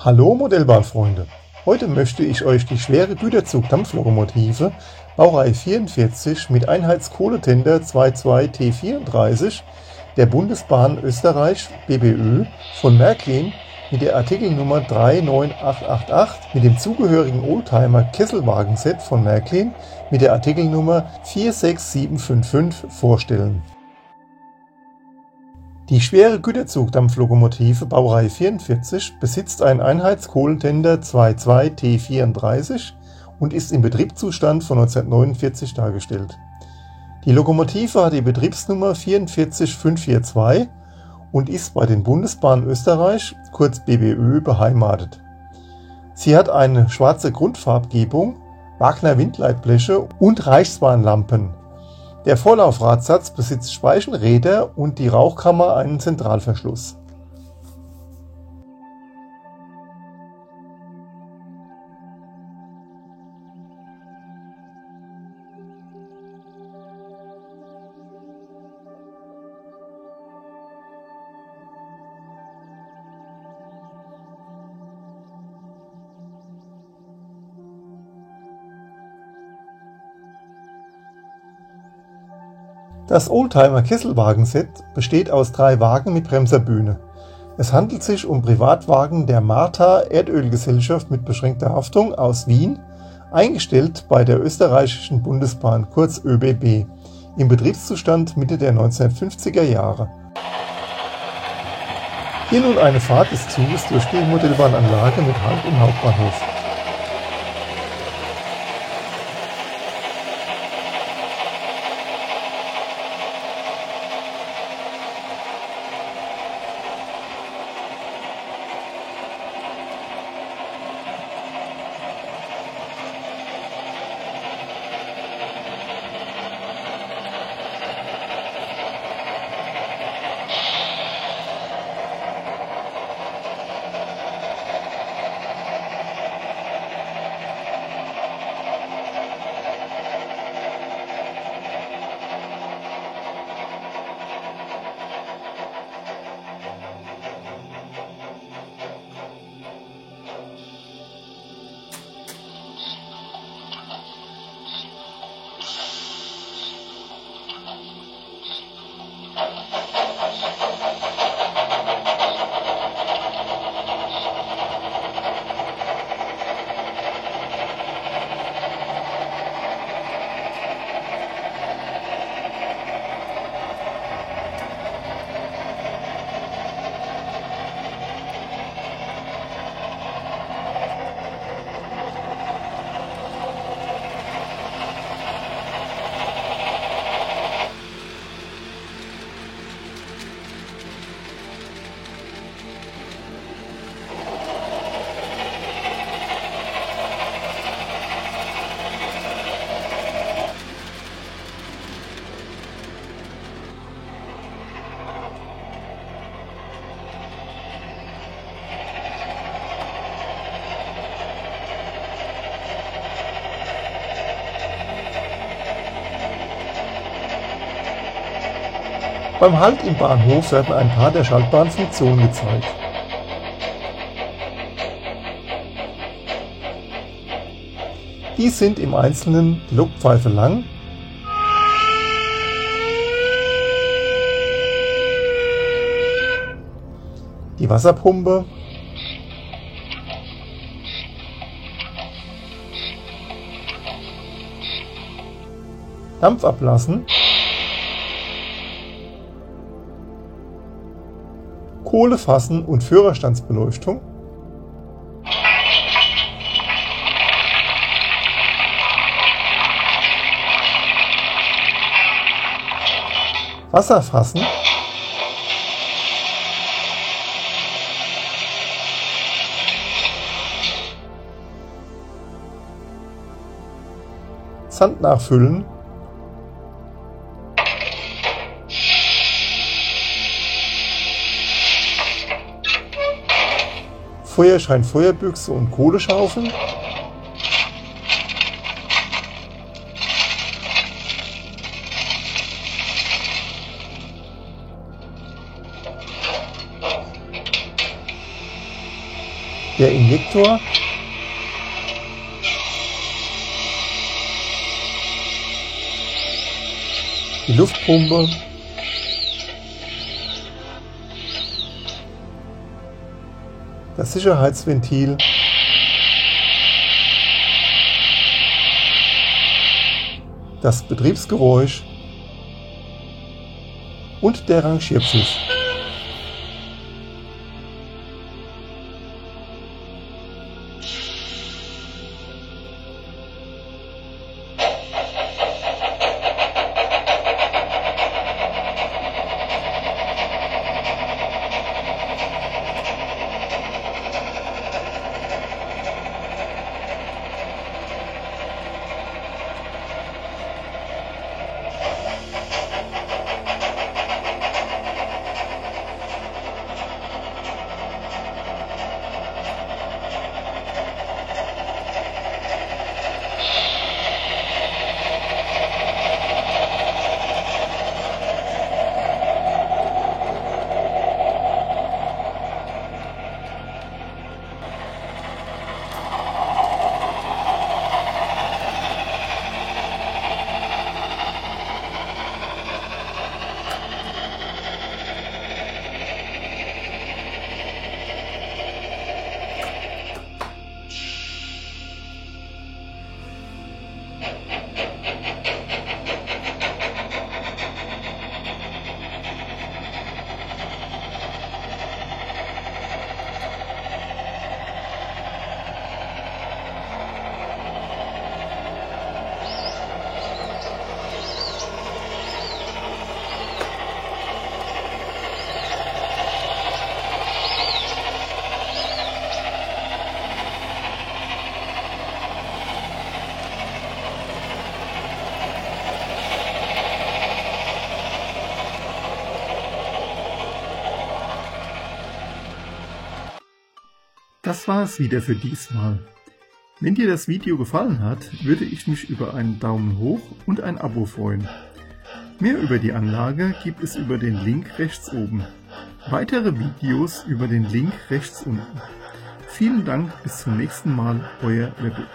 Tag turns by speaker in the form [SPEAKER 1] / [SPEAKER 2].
[SPEAKER 1] Hallo Modellbahnfreunde! Heute möchte ich euch die schwere Güterzug-Dampflokomotive Baureihe 44 mit Einheitskohletender 22T34 der Bundesbahn Österreich BBÖ von Märklin mit der Artikelnummer 39888 mit dem zugehörigen Oldtimer Kesselwagenset von Märklin mit der Artikelnummer 46755 vorstellen. Die schwere Güterzug-Dampflokomotive Baureihe 44 besitzt einen Einheitskohletender 22T34 und ist im Betriebszustand von 1949 dargestellt. Die Lokomotive hat die Betriebsnummer 44542 und ist bei den Bundesbahnen Österreich, kurz BBÖ, beheimatet. Sie hat eine schwarze Grundfarbgebung, Wagner Windleitbleche und Reichsbahnlampen. Der Vorlaufradsatz besitzt Speichenräder und die Rauchkammer einen Zentralverschluss. Das Oldtimer-Kesselwagenset besteht aus 3 Wagen mit Bremserbühne. Es handelt sich um Privatwagen der Marta Erdölgesellschaft mit beschränkter Haftung aus Wien, eingestellt bei der Österreichischen Bundesbahn, kurz ÖBB, im Betriebszustand Mitte der 1950er Jahre. Hier nun eine Fahrt des Zuges durch die Modellbahnanlage mit Halt im Hauptbahnhof. Beim Halt im Bahnhof werden ein paar der Schaltbahnfunktionen gezeigt. Dies sind im Einzelnen die Lokpfeife lang, die Wasserpumpe, Dampf ablassen, Kohle fassen und Führerstandsbeleuchtung, Wasser fassen, Sand nachfüllen, Feuerschein, Feuerbüchse und Kohleschaufel, der Injektor, die Luftpumpe, das Sicherheitsventil, das Betriebsgeräusch und der Rangierpfiff. Das war es wieder für diesmal. Wenn dir das Video gefallen hat, würde ich mich über einen Daumen hoch und ein Abo freuen. Mehr über die Anlage gibt es über den Link rechts oben. Weitere Videos über den Link rechts unten. Vielen Dank, bis zum nächsten Mal, euer Leppel.